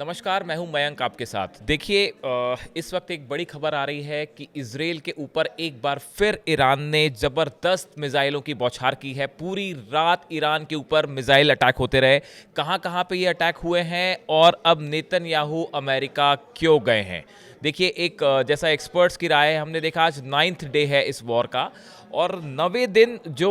नमस्कार, मैं हूं मयंक आपके साथ। देखिए इस वक्त एक बड़ी खबर आ रही है कि इजराइल के ऊपर एक बार फिर ईरान ने ज़बरदस्त मिसाइलों की बौछार की है। पूरी रात ईरान के ऊपर मिसाइल अटैक होते रहे। कहां कहां पे ये अटैक हुए हैं और अब नेतन्याहू अमेरिका क्यों गए हैं। देखिए एक जैसा एक्सपर्ट्स की राय है, हमने देखा आज 9th डे है इस वॉर का और 9वें दिन जो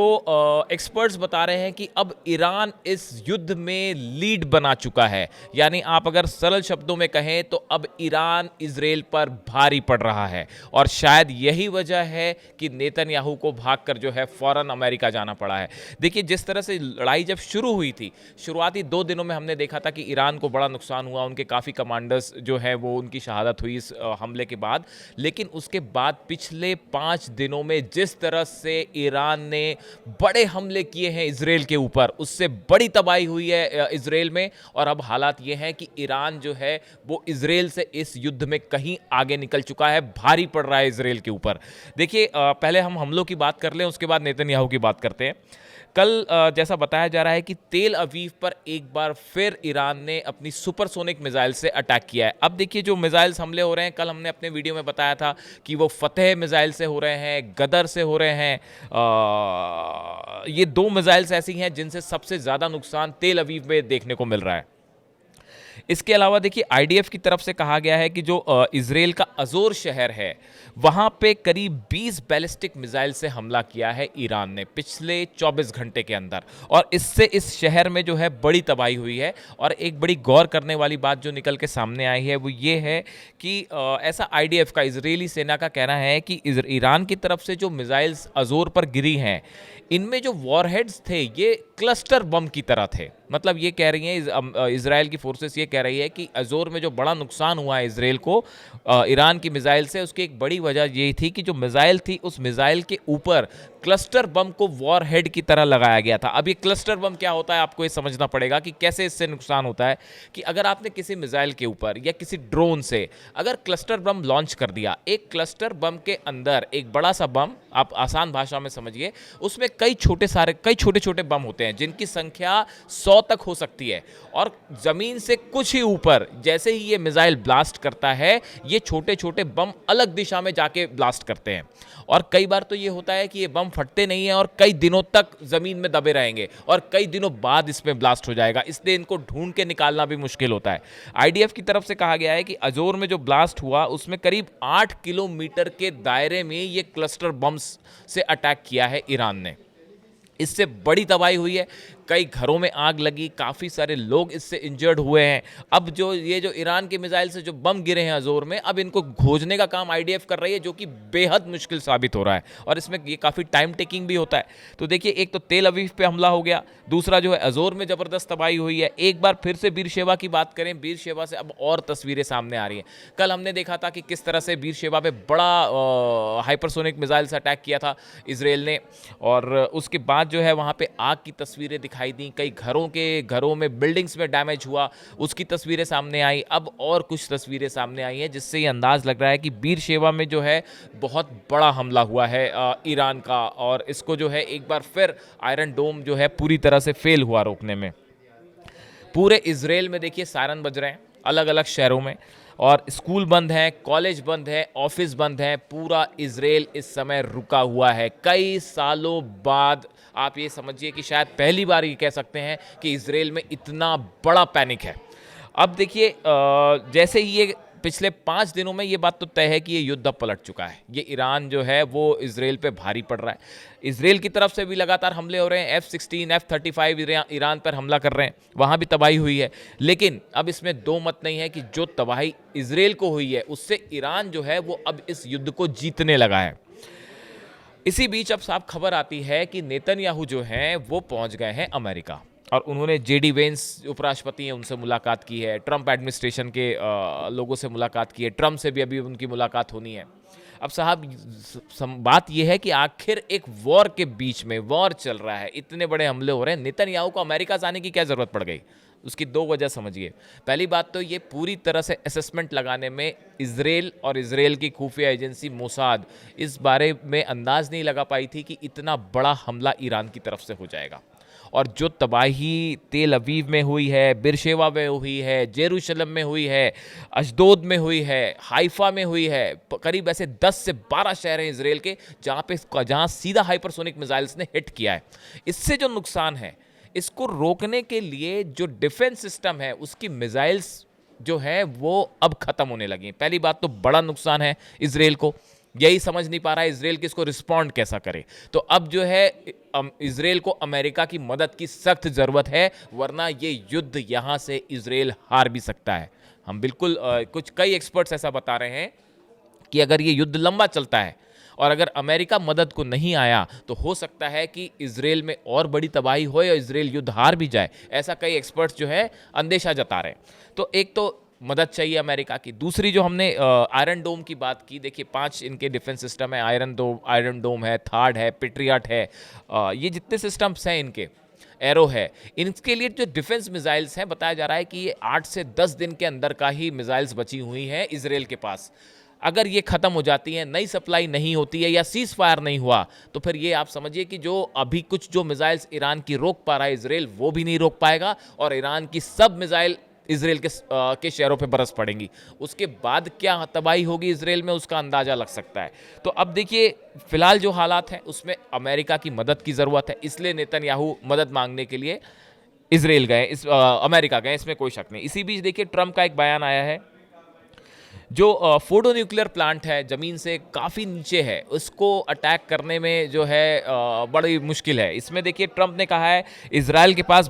एक्सपर्ट्स बता रहे हैं कि अब ईरान इस युद्ध में लीड बना चुका है। यानी आप अगर सरल शब्दों में कहें तो अब ईरान इजराइल पर भारी पड़ रहा है और शायद यही वजह है कि नेतन्याहू को भागकर जो है फौरन अमेरिका जाना पड़ा है। देखिए जिस तरह से लड़ाई जब शुरू हुई थी, शुरुआती 2 दिनों में हमने देखा था कि ईरान को बड़ा नुकसान हुआ, उनके काफ़ी कमांडर्स जो है वो उनकी शहादत हुई इस हमले के बाद। लेकिन उसके बाद पिछले 5 दिनों में जिस तरह से ईरान ने बड़े हमले किए हैं इजराइल के ऊपर, उससे बड़ी तबाही हुई है इजराइल में। और अब हालात ये हैं कि ईरान जो है वो इजराइल से इस युद्ध में कहीं आगे निकल चुका है, भारी पड़ रहा है इजराइल के ऊपर। देखिए पहले हम हमलों की बात कर लें, उसके बाद नेतन्याहू की बात करते हैं। कल जैसा बताया जा रहा है कि तेल अवीव पर एक बार फिर ईरान ने अपनी सुपरसोनिक मिसाइल से अटैक किया है। अब देखिए जो मिसाइल्स हमले हो रहे हैं, कल हमने अपने वीडियो में बताया था कि वो फतेह मिसाइल से हो रहे हैं, गदर से हो रहे हैं। ये 2 मिसाइल्स ऐसी हैं जिनसे सबसे ज़्यादा नुकसान तेल अवीव में देखने को मिल रहा है। इसके अलावा देखिए आईडीएफ की तरफ से कहा गया है कि जो इजराइल का अजोर शहर है, वहां पे करीब 20 बैलिस्टिक मिसाइल से हमला किया है ईरान ने पिछले 24 घंटे के अंदर। और इससे इस शहर में जो है बड़ी तबाही हुई है। और एक बड़ी गौर करने वाली बात जो निकल के सामने आई है वो ये है कि ऐसा आईडीएफ का, इजरायली सेना का कहना है कि ईरान की तरफ से जो मिसाइल्स अजोर पर गिरी हैं, इनमें जो वॉरहेड्स थे ये क्लस्टर बम की तरह थे। मतलब ये कह रही हैं इजराइल की फोर्सेस ये कह रही है कि अजोर में जो बड़ा नुकसान हुआ है इजराइल को ईरान की मिसाइल से, उसकी एक बड़ी वजह ये थी कि जो मिसाइल थी उस मिसाइल के ऊपर क्लस्टर बम को वॉरहेड की तरह लगाया गया था। अब ये क्लस्टर बम क्या होता है आपको ये समझना पड़ेगा कि कैसे इससे नुकसान होता है। कि अगर आपने किसी मिसाइल के ऊपर या किसी ड्रोन से अगर क्लस्टर बम लॉन्च कर दिया, एक क्लस्टर बम के अंदर एक बड़ा सा बम, आप आसान भाषा में समझिए, उसमें कई छोटे छोटे बम होते हैं जिनकी संख्या 100 तक हो सकती है। और जमीन से कुछ ही ऊपर जैसे ही ये मिसाइल ब्लास्ट करता है, ये छोटे छोटे बम अलग दिशा में जाके ब्लास्ट करते हैं। और कई बार तो ये होता है कि ये बम फटते नहीं हैं और कई दिनों तक जमीन में दबे रहेंगे और कई दिनों बाद इसमें ब्लास्ट हो जाएगा, इसलिए इनको ढूंढ के निकालना भी मुश्किल होता है। आईडीएफ की तरफ से कहा गया है कि अजोर में जो ब्लास्ट हुआ उसमें करीब 8 किलोमीटर के दायरे में ये क्लस्टर बम्स से अटैक किया है ईरान ने। इससे बड़ी तबाही हुई है, कई घरों में आग लगी, काफ़ी सारे लोग इससे इंजर्ड हुए हैं। अब जो ईरान के मिसाइल से जो बम गिरे हैं अजोर में, अब इनको खोजने का काम आईडीएफ कर रही है, जो कि बेहद मुश्किल साबित हो रहा है और इसमें ये काफ़ी टाइम टेकिंग भी होता है। तो देखिए एक तो तेल अवीव पे हमला हो गया, दूसरा जो है अजोर में ज़बरदस्त तबाही हुई है। एक बार फिर से बीरशेबा की बात करें, बीरशेबा से अब और तस्वीरें सामने आ रही हैं। कल हमने देखा था कि किस तरह से बीरशेबा पे बड़ा हाइपरसोनिक मिसाइल से अटैक किया था इसराइल ने, और उसके बाद जो है वहाँ पे आग की तस्वीरें दिखाई दी, कई घरों में बिल्डिंग्स में डैमेज हुआ, उसकी तस्वीरें सामने आई। अब और कुछ तस्वीरें सामने आई हैं जिससे ये अंदाज लग रहा है कि बीरशेबा में जो है बहुत बड़ा हमला हुआ है ईरान का, और इसको जो है एक बार फिर आयरन डोम जो है पूरी तरह से फेल हुआ रोकने में। पूरे इजराइल में देखिए सायरन बज रहे हैं अलग अलग शहरों में, और स्कूल बंद हैं, कॉलेज बंद हैं, ऑफिस बंद हैं। पूरा इजराइल इस समय रुका हुआ है। कई सालों बाद आप ये समझिए कि शायद पहली बार ये कह सकते हैं कि इजराइल में इतना बड़ा पैनिक है। अब देखिए जैसे ही ये पिछले 5 दिनों में ये बात तो तय है कि ये युद्ध अब पलट चुका है। ये ईरान जो है वो इजराइल पे भारी पड़ रहा है। इजराइल की तरफ से भी लगातार हमले हो रहे हैं, F-16 F-35 ईरान पर हमला कर रहे हैं, वहाँ भी तबाही हुई है। लेकिन अब इसमें दो मत नहीं है कि जो तबाही इजराइल को हुई है उससे ईरान जो है वो अब इस युद्ध को जीतने लगा है। इसी बीच अब साफ खबर आती है कि नेतन्याहू जो हैं वो पहुंच गए हैं अमेरिका, और उन्होंने जेडी वेंस उपराष्ट्रपति हैं उनसे मुलाकात की है, ट्रंप एडमिनिस्ट्रेशन के लोगों से मुलाकात की है, ट्रंप से भी अभी उनकी मुलाकात होनी है। अब साहब बात यह है कि आखिर एक वॉर के बीच में, वॉर चल रहा है, इतने बड़े हमले हो रहे हैं, नेतन्याहू को अमेरिका जाने की क्या ज़रूरत पड़ गई? उसकी दो वजह समझिए। पहली बात तो ये पूरी तरह से असेसमेंट लगाने में इजराइल और इजराइल की खुफिया एजेंसी मोसाद इस बारे में अंदाज नहीं लगा पाई थी कि इतना बड़ा हमला ईरान की तरफ से हो जाएगा। और जो तबाही तेल अवीव में हुई है, बिरशेवा में हुई है, जेरूशलम में हुई है, अशदोद में हुई है, हाइफा में हुई है, करीब ऐसे 10 से 12 शहर हैं इसराइल के जहाँ सीधा हाइपरसोनिक मिसाइल्स ने हिट किया है। इससे जो नुकसान है, इसको रोकने के लिए जो डिफेंस सिस्टम है उसकी मिसाइल्स जो है वो अब खत्म होने लगी। पहली बात तो बड़ा नुकसान है इसराइल को, यही समझ नहीं पा रहा है इसराइल कि इसको रिस्पॉन्ड कैसा करे। तो अब जो है इसराइल को अमेरिका की मदद की सख्त ज़रूरत है, वरना ये युद्ध यहाँ से इसराइल हार भी सकता है। हम बिल्कुल कई एक्सपर्ट्स ऐसा बता रहे हैं कि अगर ये युद्ध लंबा चलता है और अगर अमेरिका मदद को नहीं आया तो हो सकता है कि इसराइल में और बड़ी तबाही हो या इसराइल युद्ध हार भी जाए। ऐसा कई एक्सपर्ट्स जो है अंदेशा जता रहे हैं। तो एक तो मदद चाहिए अमेरिका की। दूसरी जो हमने आयरन डोम की बात की, देखिए 5 इनके डिफेंस सिस्टम है, आयरन डोम है, थार्ड है, पेट्रियट है, ये जितने सिस्टम्स हैं इनके, एरो है, इनके लिए जो डिफेंस मिसाइल्स हैं बताया जा रहा है कि ये 8 से 10 दिन के अंदर का ही मिसाइल्स बची हुई हैं इसराइल के पास। अगर ये ख़त्म हो जाती हैं, नई सप्लाई नहीं होती है या सीज फायर नहीं हुआ, तो फिर ये आप समझिए कि जो अभी कुछ जो मिसाइल्स ईरान की रोक पा रहा है इसराइल, वो भी नहीं रोक पाएगा और ईरान की सब मिसाइल इसराइल के शहरों पे बरस पड़ेंगी। उसके बाद क्या तबाही होगी इसराइल में, उसका अंदाज़ा लग सकता है। तो अब देखिए फिलहाल जो हालात हैं उसमें अमेरिका की मदद की ज़रूरत है, इसलिए नेतन्याहू मदद मांगने के लिए इसराइल गए, अमेरिका गए, इसमें कोई शक नहीं। इसी बीच देखिए ट्रंप का एक बयान आया है, जो फोर्डो न्यूक्लियर प्लांट है, ज़मीन से काफ़ी नीचे है, उसको अटैक करने में जो है बड़ी मुश्किल है। इसमें देखिए ट्रंप ने कहा है इजराइल के पास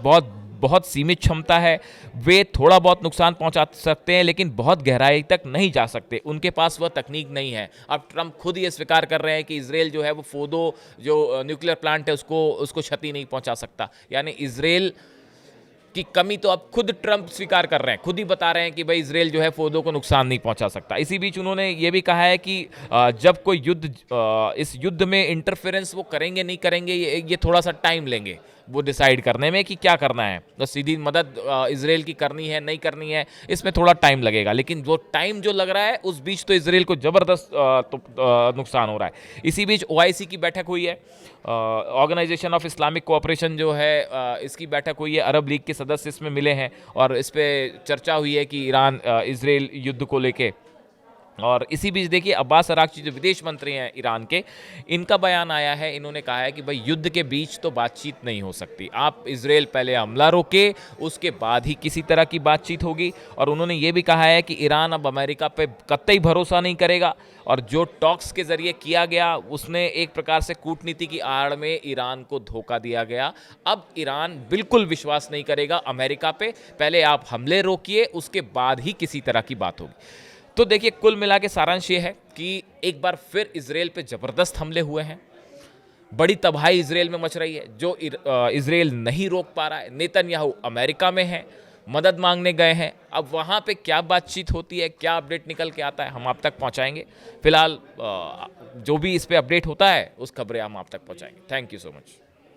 बहुत सीमित क्षमता है, वे थोड़ा बहुत नुकसान पहुंचा सकते हैं लेकिन बहुत गहराई तक नहीं जा सकते, उनके पास वह तकनीक नहीं है। अब ट्रंप खुद ये स्वीकार कर रहे हैं कि इसराइल जो है वो फोर्डो जो न्यूक्लियर प्लांट है उसको क्षति नहीं पहुंचा सकता। यानी इसराइल की कमी तो अब खुद ट्रंप स्वीकार कर रहे हैं, खुद ही बता रहे हैं कि भाई इसराइल जो है फोर्डो को नुकसान नहीं पहुंचा सकता। इसी बीच उन्होंने ये भी कहा है कि जब कोई इस युद्ध में इंटरफेरेंस वो करेंगे नहीं करेंगे, ये थोड़ा सा टाइम लेंगे वो डिसाइड करने में कि क्या करना है। तो सीधी मदद इसराइल की करनी है नहीं करनी है, इसमें थोड़ा टाइम लगेगा, लेकिन वो टाइम जो लग रहा है उस बीच तो इसराइल को ज़बरदस्त नुकसान हो रहा है। इसी बीच OIC की बैठक हुई है, ऑर्गेनाइजेशन ऑफ इस्लामिक कोऑपरेशन जो है इसकी बैठक हुई है, अरब लीग के सदस्य इसमें मिले हैं और इस पर चर्चा हुई है कि ईरान इसराइल युद्ध को लेके। और इसी बीच देखिए अब्बास अरागची जो विदेश मंत्री हैं ईरान के, इनका बयान आया है, इन्होंने कहा है कि भाई युद्ध के बीच तो बातचीत नहीं हो सकती, आप इसराइल पहले हमला रोके उसके बाद ही किसी तरह की बातचीत होगी। और उन्होंने ये भी कहा है कि ईरान अब अमेरिका पे कतई भरोसा नहीं करेगा और जो टॉक्स के ज़रिए किया गया उसने एक प्रकार से कूटनीति की आड़ में ईरान को धोखा दिया गया। अब ईरान बिल्कुल विश्वास नहीं करेगा अमेरिका पे, पहले आप हमले रोकिए उसके बाद ही किसी तरह की बात होगी। तो देखिए कुल मिला के सारांश ये है कि एक बार फिर इसराइल पे ज़बरदस्त हमले हुए हैं, बड़ी तबाही इसराइल में मच रही है जो इसराइल नहीं रोक पा रहा है। नेतन्याहू अमेरिका में है, मदद मांगने गए हैं, अब वहाँ पे क्या बातचीत होती है, क्या अपडेट निकल के आता है, हम आप तक पहुँचाएंगे। फिलहाल जो भी इस पर अपडेट होता है उस खबरें हम आप तक पहुँचाएंगे। Thank you so much.